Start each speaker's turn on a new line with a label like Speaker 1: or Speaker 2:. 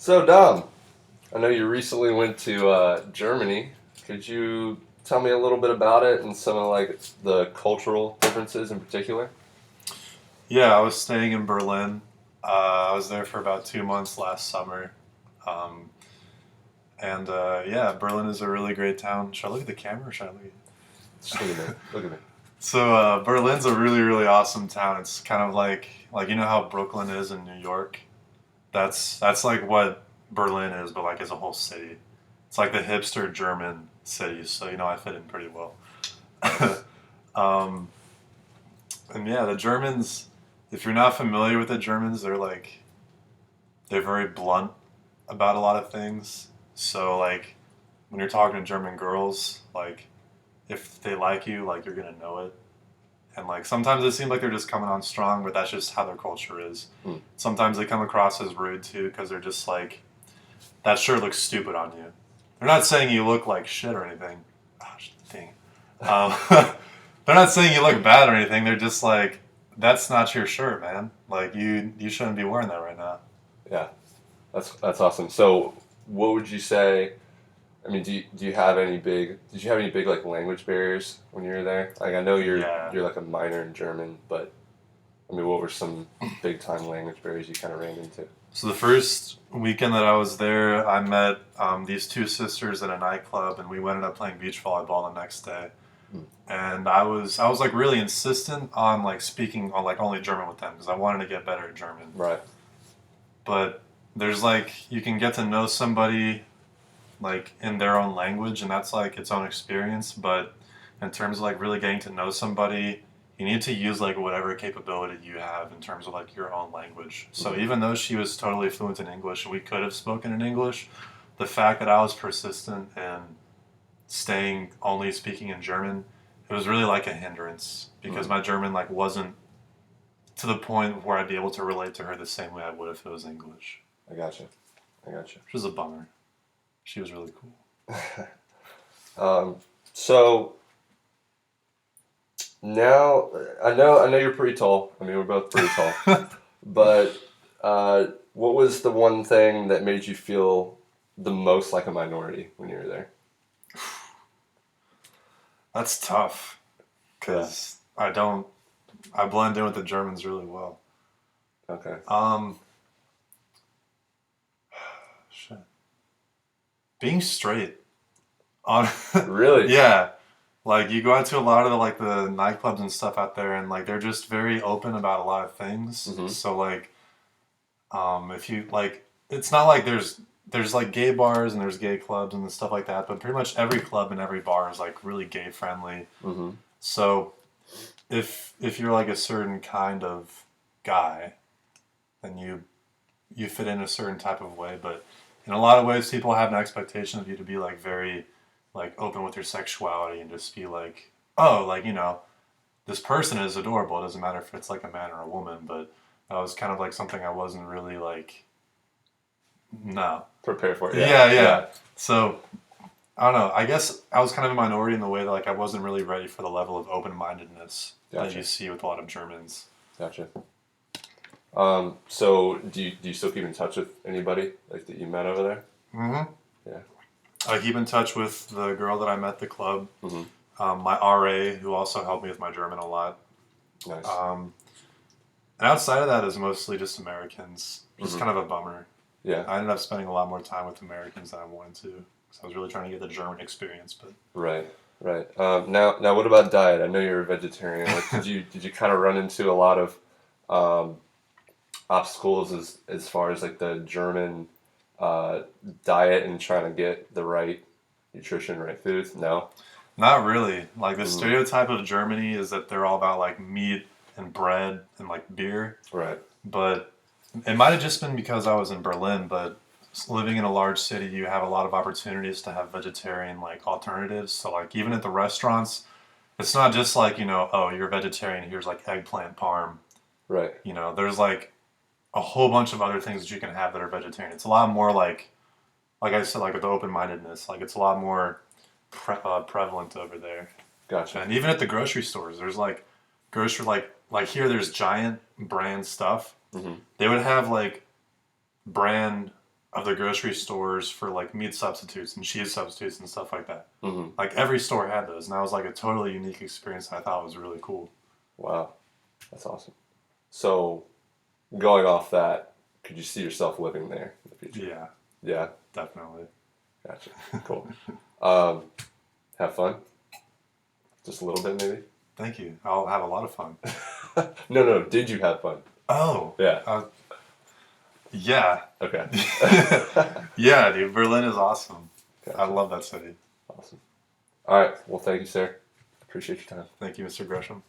Speaker 1: So, Dom, I know you recently went to Germany. Could you tell me a little bit about it and some of like the cultural differences in particular?
Speaker 2: Yeah, I was staying in Berlin. I was there for about 2 months last summer. Um, and yeah, Berlin is a really great town. Should I look at the camera or should I look
Speaker 1: Just look at me.
Speaker 2: at
Speaker 1: Look at me.
Speaker 2: So Berlin's a really, really awesome town. It's kind of like you know how Brooklyn is in New York? That's like what Berlin is, but like as a whole city. It's like the hipster German city, so I fit in pretty well. um, and yeah, the Germans, if you're not familiar with the Germans, they're very blunt about a lot of things. So like when you're talking to German girls, like if they like you, like you're gonna know it. And like sometimes it seems like they're just coming on strong, but that's just how their culture is.
Speaker 1: Hmm.
Speaker 2: Sometimes they come across as rude too, because they're just like that shirt looks stupid on you. They're not saying you look like shit or anything. Gosh, dang. Um, they're not saying you look bad or anything. They're just like, that's not your shirt, man. Like you shouldn't be wearing that right now.
Speaker 1: Yeah, that's awesome. So, what would you say? I mean, do you have any big? Did you have any big like language barriers when you were there? Like, I know
Speaker 2: Yeah.
Speaker 1: you're like a minor in German, but I mean, what were some big time language barriers you kind of ran into?
Speaker 2: So the first weekend that I was there, I met these two sisters at a nightclub, and we ended up playing beach volleyball the next day.
Speaker 1: Hmm.
Speaker 2: And I was like really insistent on like speaking on like only German with them because I wanted to get better at German.
Speaker 1: Right.
Speaker 2: But there's like you can get to know somebody like in their own language, and that's like its own experience. But in terms of like really getting to know somebody, you need to use like whatever capability you have in terms of like your own language. So
Speaker 1: Hmm.
Speaker 2: even though she was totally fluent in English and we could have spoken in English, the fact that I was persistent and staying only speaking in German, it was really like a hindrance because
Speaker 1: Hmm.
Speaker 2: my German like wasn't to the point where I'd be able to relate to her the same way I would if it was English,
Speaker 1: I gotcha. I gotcha.
Speaker 2: which was a bummer. She was really cool.
Speaker 1: Um, so now I know you're pretty tall. I mean, we're both pretty tall. But what was the one thing that made you feel the most like a minority when you were there?
Speaker 2: That's tough
Speaker 1: Yeah.
Speaker 2: because I blend in with the Germans really well.
Speaker 1: Okay.
Speaker 2: Um, shit. Being straight on,
Speaker 1: Really?
Speaker 2: yeah. Like you go out to a lot of the nightclubs and stuff out there, and like they're just very open about a lot of things.
Speaker 1: Mm-hmm.
Speaker 2: So like, if you like, it's not like there's like gay bars and there's gay clubs and stuff like that, but pretty much every club and every bar is like really gay friendly.
Speaker 1: Mm-hmm.
Speaker 2: So if you're like a certain kind of guy, then you fit in a certain type of way. But in a lot of ways, people have an expectation of you to be like very like open with your sexuality and just be like, oh, like this person is adorable. It doesn't matter if it's like a man or a woman. But that was kind of like something I wasn't really like. No.
Speaker 1: Prepare for it. Yeah.
Speaker 2: Yeah,
Speaker 1: Yeah.
Speaker 2: yeah. So I don't know. I guess I was kind of a minority in the way that like I wasn't really ready for the level of open mindedness that you
Speaker 1: Gotcha.
Speaker 2: see with a lot of Germans.
Speaker 1: Gotcha. So do you still keep in touch with anybody like that you met over there?
Speaker 2: Mm-hmm.
Speaker 1: Yeah.
Speaker 2: I keep in touch with the girl that I met at the club,
Speaker 1: Mm-hmm.
Speaker 2: my RA, who also helped me with my German a lot.
Speaker 1: Nice.
Speaker 2: Um, and outside of that is mostly just Americans, which is
Speaker 1: Mm-hmm.
Speaker 2: kind of a bummer.
Speaker 1: Yeah.
Speaker 2: I ended up spending a lot more time with Americans than I wanted to, because I was really trying to get the German experience.
Speaker 1: Right. Right. Now, what about diet? I know you're a vegetarian. Like,
Speaker 2: But
Speaker 1: did you kind of run into a lot of um, obstacles as far as like the German uh, diet and trying to get the right nutrition, right foods? No.
Speaker 2: not really. Like the
Speaker 1: Mm,
Speaker 2: stereotype of Germany is that they're all about like meat and bread and like beer.
Speaker 1: right.
Speaker 2: But it might have just been because I was in Berlin, but living in a large city, you have a lot of opportunities to have vegetarian like alternatives. So like even at the restaurants, it's not just like, oh, you're a vegetarian, here's like eggplant parm.
Speaker 1: Right.
Speaker 2: There's like a whole bunch of other things that you can have that are vegetarian. It's a lot more like I said, like with the open-mindedness, like it's a lot more prevalent over there.
Speaker 1: Gotcha.
Speaker 2: And even at the grocery stores, there's like grocery like here there's giant brand stuff.
Speaker 1: Hmm.
Speaker 2: They would have like brand of the grocery stores for like meat substitutes and cheese substitutes and stuff like that.
Speaker 1: Mm-hmm.
Speaker 2: Like every store had those, and that was like a totally unique experience. And I thought was really cool.
Speaker 1: Wow, that's awesome. So, going off that, could you see yourself living there in the future?
Speaker 2: Yeah,
Speaker 1: Yeah,
Speaker 2: definitely.
Speaker 1: gotcha. Cool. Have fun. Just a little bit, maybe.
Speaker 2: Thank you. I'll have a lot of fun.
Speaker 1: No. Did you have fun?
Speaker 2: Oh,
Speaker 1: Yeah.
Speaker 2: yeah,
Speaker 1: Okay.
Speaker 2: yeah, dude. Berlin is awesome.
Speaker 1: Gotcha.
Speaker 2: I love that city.
Speaker 1: Awesome. All right. Well, thank you, sir. Appreciate your time.
Speaker 2: Thank you, Mr. Gresham.